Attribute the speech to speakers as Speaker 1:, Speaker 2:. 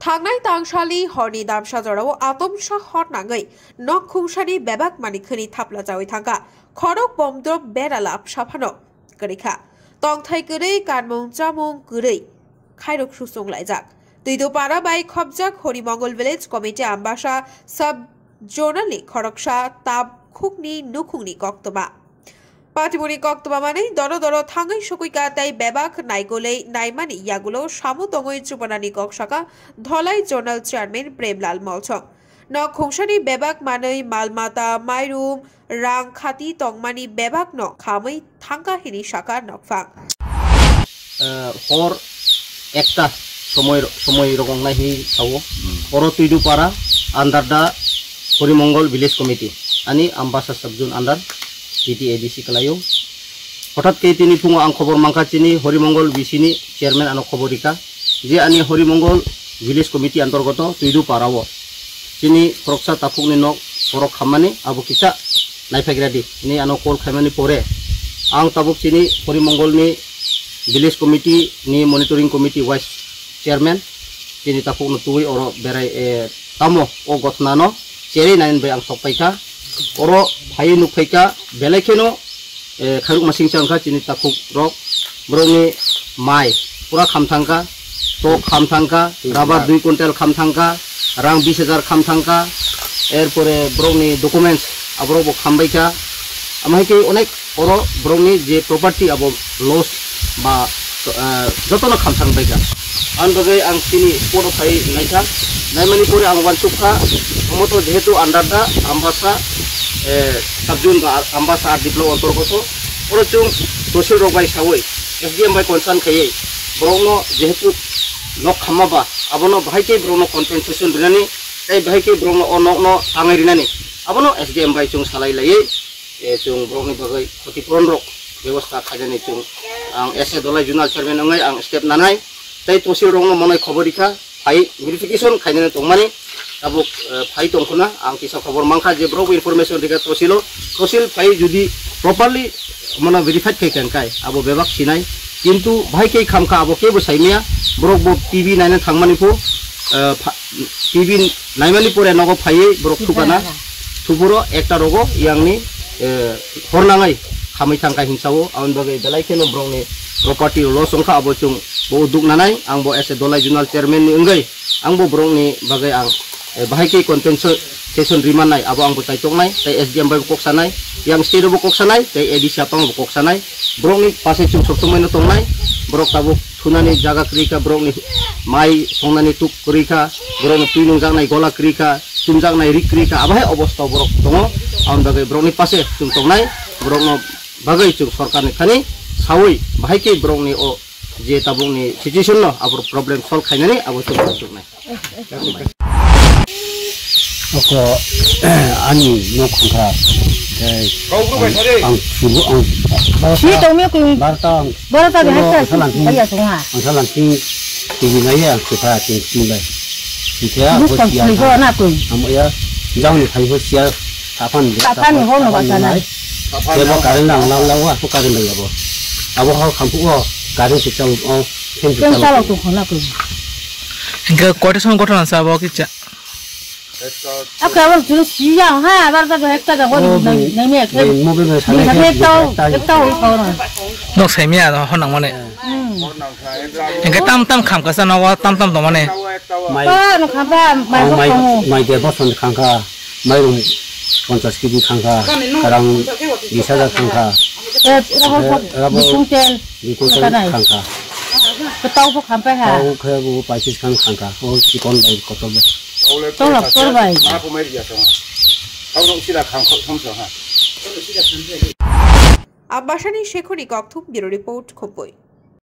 Speaker 1: थांनाय तांसालि हरनि दामसा जराव आतमसा हर नाङै नक खुंसानि बेबाक मानिखोनि थाप्ला जावै थांगा खरक बमद्रब बेरालाप साफानो गरैखा तंथाय गरै कानमुं जामुं गरै खायरक सुसुं लायजाक दैदोपारा बाय खबजाक हरिमंगल विलेज कमिटी आम्बासा सब जोनालि खरकसा ताब खुकनि नुखुंनि कक्तमा पाटिमुनि कक्तमा माने दर दर थाङै सकुइका ताई बेबाक नाइगोलै नाइमानि यागुलो सामु तङै चुपनानि कक्साका धलाई जोनाल चेयरमैन प्रेमलाल मलछं न खुंसानि बेबाक मानै मालमाता माइरुम रां खाति तंमानि बेबाक न खामै थांगा हिनि साका नकफां
Speaker 2: हर एकटा समय रकम नाहि सावो हर तुइदुपारा आन्डार दा हरिमंगल विलेज कमिटी आनी आम्बासा सबजुन आन्डार DTADC kalayo हठात के तिनी फुंगा आं खबर मांखा चिनी हरिमंगल बिसिनी चेयरमैन आनो खबरिका जे आनी हरिमंगल विलेज कमिटी अंतर्गत तुइदु पारावो चिनी प्रक्सा ताफुकनि नक परक खामानि आबो किसा नायफायग्रादि नि आनो कल खामानि परे आं ताबुक चिनी हरिमंगलनि विलेज कमिटी नि मॉनिटरिंग कमिटी वाइस चेयरमैन चिनी ताफुकनो तुइ ओरो बेराय तामो ओ गथनानो चेरै नाइन बाय आं सपायका ओरो फाइ नुफायका बेलायखेनो खारुक मासिं चांखा चिनि ताखुक रक ब्रंनि माइ पुरा खामथांका तो खामथांका राबार 2 कुंटल खामथांका रां 20,000 खामथांका एरपरे ब्रंनि डकुमेंट्स आब्रो खामबायका आमायके अनेक ओरो ब्रंनि जे प्रॉपर्टी आबो लॉस बा जतनो खामथांबायका आन बगै आं चिनि स्पट फाइ नायका नायमानि परे आं वानसुखा मतो जेहेतु आन्डार दा आम्बासा सबजुन आम्बासा दिप्लो अंतर्गत और चुं तहसील रबाय सावै SDM बाय कनसार्न खायै ब्रंनो जेहेतु नक खामाबा आबनो भाइके ब्रंनो कम्पेनसेसन दिनानि ताई भाइके ब्रंनो अ नकनो थाङै रिनानि आबनो SDM बाय चुं सालाय लायै चुं ब्रंनि बगै क्षतिपूरण रक व्यवस्था खायनानि चुं आं एसे दलाय जुनाल चेयरमैन अंगै आं स्टेप नानाय ताई तहसील रंनो मनै खबरिखा फाइ वेरिफिकेशन खायनानि तंमानि अब फाइ तंखना आं किसा खबर मांखा जे ब्रक इनफरमेशन दिका तहसील फाइ जुदि प्रॉपर्ली मना वेरीफाइड खायखांखाय अब बेबाक सिनाय किन्तु भाई के खामखा अब के बसाइनिया ब्रक बो टीवी नायना थांमानिफो टीवी नायमानि परे नगो फाइ ब्रक थुकाना थुबुरो एकटा रगो यांनि हरनाङै खामै थांखा हिंसावो आउन बगै बेलायखेनो ब्रकनि प्रॉपर्टी लॉस अंखा अब चुं बो दुगनानाय आंबो एसे दलाय जुनाल चेयरमैन नि अंगै आंबो ब्रकनि बगै आं बाहायके कम्पेनसेसन रिमान्नाय अब आंबो ताइतंनाय ताई SDM बाय बकसानाय yang state बो बकसानाय ताई ADC आपंग बकसानाय ब्रकनि पासे चुं सबसमयनो तंनाय ब्रक ताबो थुनानि जागा क्रिका ब्रकनि माइ संनानि तुक क्रिका ब्रकनि तुइनुं जानाय गला क्रिका तुमजांनाय रि क्रिका आबाय अवस्था ब्रक दङ आउन बागै ब्रकनि पासे चुं तंनाय ब्रकनो बागै चुं सरकारनि खानि सावै बाहायके ब्रकनि ओ जे ताबुंनि सिचुएशन न आबर प्रॉब्लम सल्व खायनानि आबो चुं तंनाय
Speaker 3: ओको आनि नखंखा आं सुबु आं सी तौमे कुं बारता बेहाय आया संहा सालांथिं टिबिनाय आं खोथा थिंलाय सिथाया बसिया ना कुं आमया जावनि फाइबो सिया साफान होनो बासानाय जेबो कारेन लांलावा तो कारेन लायाबो आबो हाव खामफु कारेन सिस्टम फेन सालाव तो खना कुं इनका कोटेसन घटना साबो किचा अब क्या बोल चलो सिया हाँ बार बार हेक्टर का कोई नहीं मैं एक हेक्टर नोक सेमिया तो हो नंग मने इनके तम खाम कैसा ना वो तम तो मने माई दे बसन खांका माई रूम 50 केजी खांका करang 20,000 खांका बिकुंटेल खांका ketau pun sampai ha. Tahu kaya bu pasti kan kangka. Oh cikon baik kotor baik. Tolak tolak baik. Aku mai dia sama. Kau dong sila kangkot kamu sama.
Speaker 1: আব্বাসানী শেখনী কক্থুম ব্যুরো রিপোর্ট খোপই।